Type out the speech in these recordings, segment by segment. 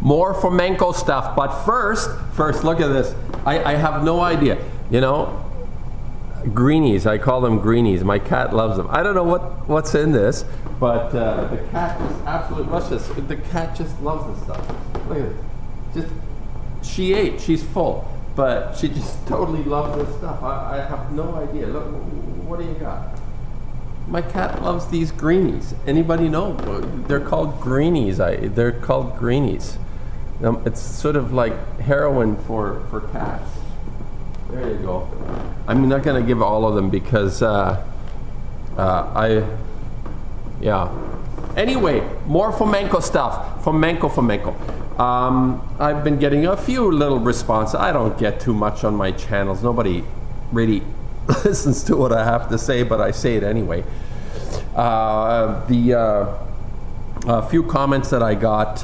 more fomenko stuff. But first, look at this. I have no idea. You know, greenies. I call them greenies. My cat loves them. I don't know what's in this, but the cat just absolutely loves this. The cat just loves this stuff. Look at it. She ate. She's full, but she just totally loves this stuff. I have no idea. Look, what do you got? My cat loves these greenies. Anybody know? They're called greenies. They're called greenies. It's sort of like heroin for cats. There you go. I'm not going to give all of them because yeah. Anyway, more fomenko stuff. Fomenko. I've been getting a few little responses. I don't get too much on my channels. Nobody really listens to what I have to say, but I say it anyway. A few comments that I got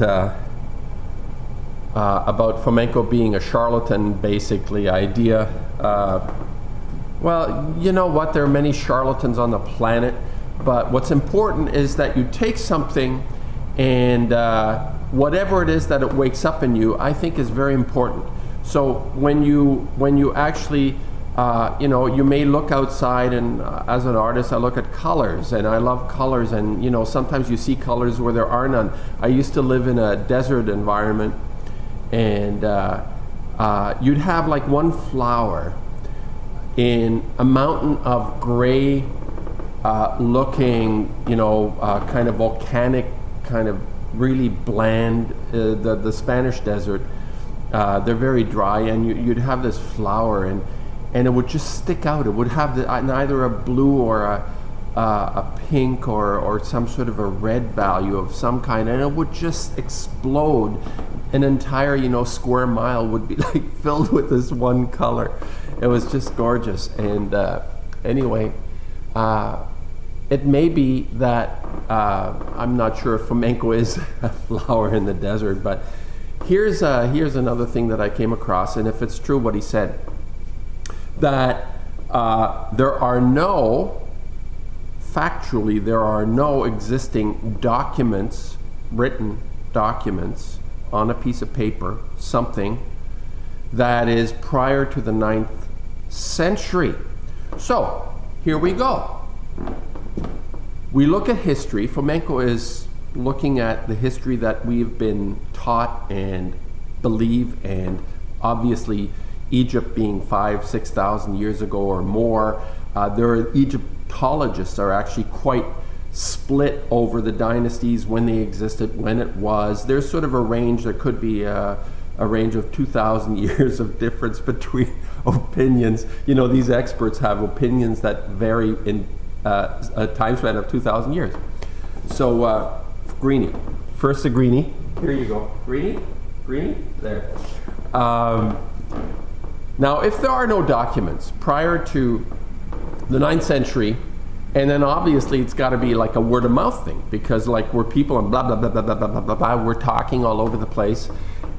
about fomenko being a charlatan, basically idea. Well, you know what? There are many charlatans on the planet, but what's important is that you take something and whatever it is that it wakes up in you, I think is very important. So when you actually you know, you may look outside, and as an artist I look at colors, and I love colors, and you know, sometimes you see colors where there are none. I used to live in a desert environment, and you'd have like one flower in a mountain of gray looking, you know, kind of volcanic, kind of really bland, the Spanish desert. They're very dry, and you'd have this flower, and it would just stick out. It would have either a blue or a pink or some sort of a red value of some kind, and it would just explode. An entire, you know, square mile would be like filled with this one color. It was just gorgeous. And anyway, it may be that I'm not sure if fomenko is a flower in the desert, but here's another thing that I came across, and if it's true what he said, that factually there are no existing documents, written documents on a piece of paper, something that is prior to the 9th century. So here we go. We look at history. Fomenko is looking at the history that we've been taught and believe, and obviously Egypt being 5,000-6,000 years ago or more. Egyptologists are actually quite split over the dynasties, when they existed, when it was. There's sort of a range. There could be a range of 2,000 years of difference between opinions. You know, these experts have opinions that vary in a time span of 2,000 years. So greenie. First a greenie. Here you go. Greenie? There. Now, if there are no documents prior to the 9th century, and then obviously it's got to be like a word of mouth thing, because like we're people and blah, blah, blah, blah, blah, blah, blah, blah, we're talking all over the place.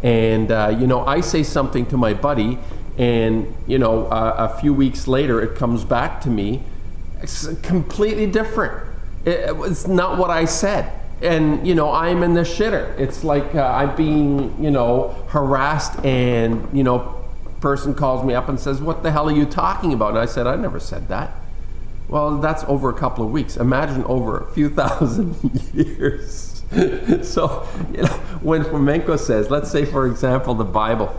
And, you know, I say something to my buddy, and, you know, a few weeks later it comes back to me. It's completely different. It's not what I said. And, you know, I'm in the shitter. It's like I'm being, you know, harassed, and, you know, person calls me up and says, "What the hell are you talking about?" And I said, "I never said that." Well, that's over a couple of weeks. Imagine over a few thousand years. So, you know, when fomenko says, let's say for example the Bible,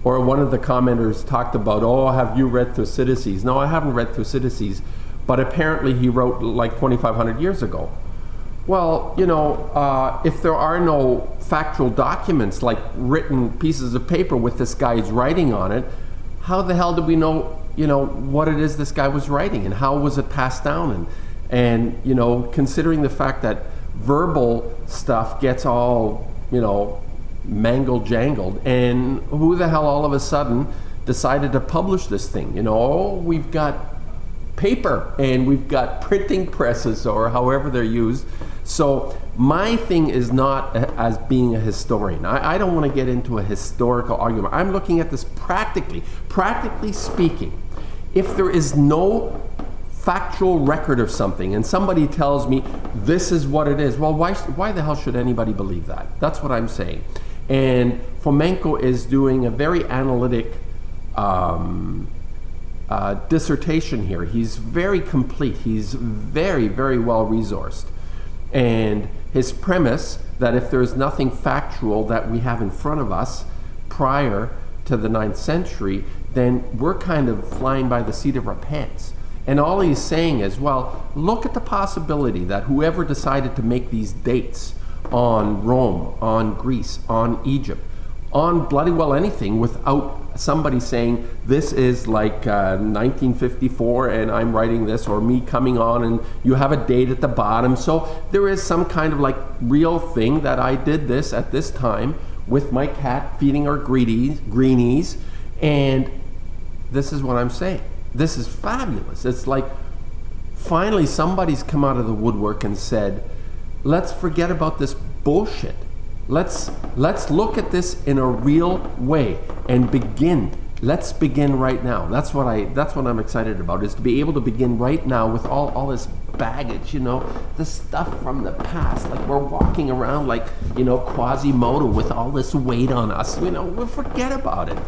or one of the commenters talked about, "Oh, have you read Thucydides?" No, I haven't read Thucydides, but apparently he wrote like 2,500 years ago. Well, you know, if there are no factual documents, like written pieces of paper with this guy's writing on it, how the hell do we know, you know, what it is this guy was writing, and how was it passed down? And you know, considering the fact that verbal stuff gets all, you know, mangled jangled, and who the hell all of a sudden decided to publish this thing? You know, oh, we've got paper and we've got printing presses, or however they're used. So my thing is not as being a historian. I don't want to get into a historical argument. I'm looking at this practically speaking. If there is no factual record of something and somebody tells me this is what it is, well, why the hell should anybody believe that? That's what I'm saying. And Fomenko is doing a very analytic dissertation here. He's very complete. He's very, very well resourced. And his premise that if there's nothing factual that we have in front of us prior to the 9th century, then we're kind of flying by the seat of our pants. And all he's saying is, well, look at the possibility that whoever decided to make these dates on Rome, on Greece, on Egypt, on bloody well anything without somebody saying this is like 1954 and I'm writing this, or me coming on and you have a date at the bottom. So there is some kind of like real thing that I did this at this time with my cat feeding our greenies, and this is what I'm saying. This is fabulous. It's like finally somebody's come out of the woodwork and said, let's forget about this bullshit. Let's look at this in a real way and begin. Let's begin right now. That's what I'm excited about, is to be able to begin right now with all this baggage, you know, the stuff from the past. Like we're walking around like, you know, Quasimodo with all this weight on us. You know, we'll forget about it.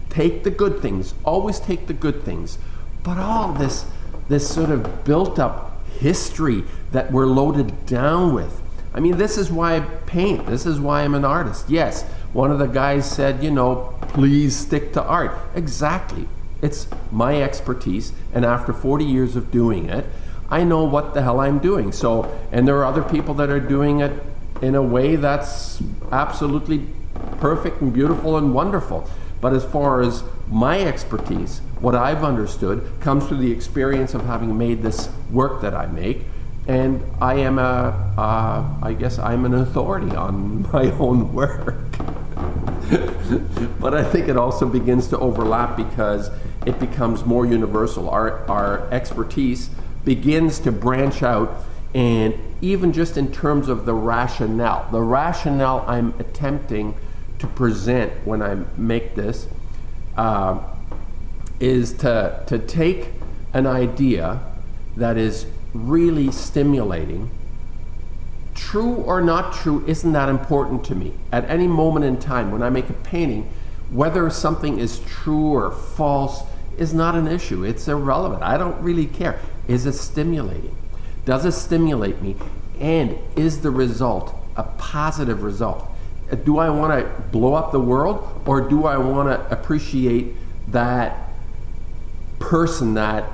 Take the good things. Always take the good things. But all this sort of built up history that we're loaded down with. I mean, this is why I paint. This is why I'm an artist. Yes, one of the guys said, you know, please stick to art. Exactly. It's my expertise, and after 40 years of doing it, I know what the hell I'm doing. So, and there are other people that are doing it in a way that's absolutely perfect and beautiful and wonderful. But as far as my expertise, what I've understood comes through the experience of having made this work that I make. And I am I guess I'm an authority on my own work. But I think it also begins to overlap because it becomes more universal. Our expertise begins to branch out, and even just in terms of the rationale I'm attempting to present when I make this is to take an idea that is really stimulating. True or not true isn't that important to me. At any moment in time when I make a painting, whether something is true or false is not an issue. It's irrelevant. I don't really care. Is it stimulating? Does it stimulate me? And is the result a positive result? Do I want to blow up the world, or do I want to appreciate that person, that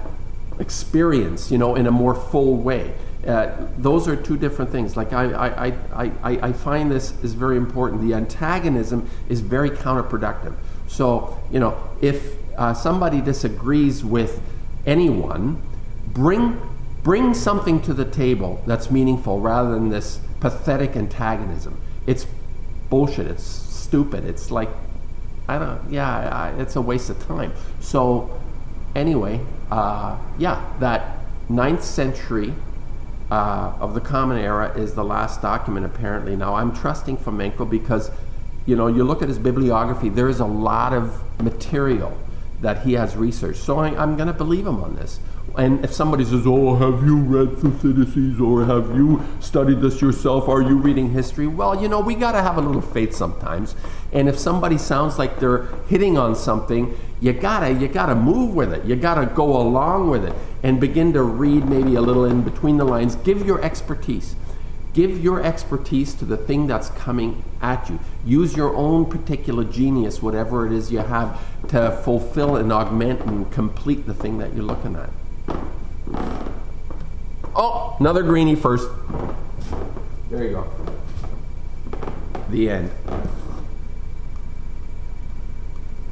experience, you know, in a more full way? Those are two different things. Like I find this is very important. The antagonism is very counterproductive. So, you know, if somebody disagrees with anyone, bring something to the table that's meaningful rather than this pathetic antagonism. It's bullshit. It's stupid. It's like, it's a waste of time. So anyway, that 9th century of the Common Era is the last document apparently. Now I'm trusting Fomenko because, you know, you look at his bibliography, there is a lot of material that he has researched. So I'm going to believe him on this. And if somebody says, oh, have you read Thucydides, or have you studied this yourself? Are you reading history? Well, you know, we got to have a little faith sometimes. And if somebody sounds like they're hitting on something, you gotta move with it. You gotta go along with it and begin to read maybe a little in between the lines. Give your expertise. Give your expertise to the thing that's coming at you. Use your own particular genius, whatever it is you have, to fulfill and augment and complete the thing that you're looking at. Oh, another greenie first. There you go. The end.